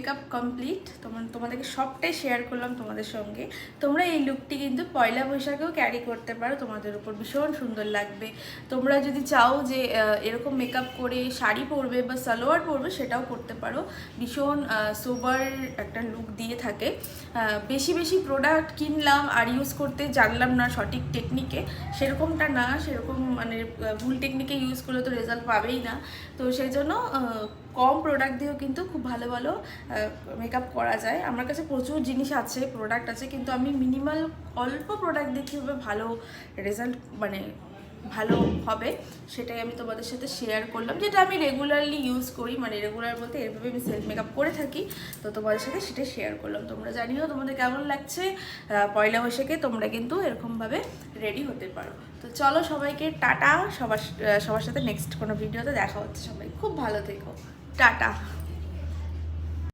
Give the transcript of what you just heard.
Makeup complete, তোমাদেরকে সবটাই share করলাম তোমাদের সঙ্গে। তোমরা এই লুকটি কিন্তু পয়লা বৈশাখেও ক্যারি করতে পারো, তোমাদের উপর ভীষণ সুন্দর লাগবে। তোমরা যদি চাও যে এরকম মেকআপ করে শাড়ি পরবে বা সালোয়ার পরবে, সেটাও করতে পারো। ভীষণ সোবার একটা লুক দিয়ে থাকে। বেশি বেশি প্রোডাক্ট কিনলাম আর ইউজ করতে জানলাম না সঠিক টেকনিকে, সেরকমটা না। সেরকম মানে ভুল টেকনিকে ইউজ করলে তো রেজাল্ট পাবেই না। তো সেই জন্য কম প্রোডাক্ট দিয়েও কিন্তু খুব ভালো ভালো মেকআপ করা যায়। আমার কাছে প্রচুর জিনিস আছে, প্রোডাক্ট আছে, কিন্তু আমি মিনিমাল অল্প প্রোডাক্ট দিয়ে কীভাবে ভালো রেজাল্ট মানে ভালো হবে সেটাই আমি তোমাদের সাথে শেয়ার করলাম, যেটা আমি রেগুলারলি ইউজ করি। মানে রেগুলার বলতে এভাবে আমি সেলফ মেকআপ করে থাকি, তো তোমাদের সাথে সেটাই শেয়ার করলাম। তোমরা জানিও তোমাদের কেমন লাগছে। পয়লা বৈশাখে তোমরা কিন্তু এরকমভাবে রেডি হতে পারো। তো চলো সবাইকে টাটা। সবার সাথে নেক্সট কোনো ভিডিওতে দেখা হচ্ছে। সবাই খুব ভালো থেকো, টাটা।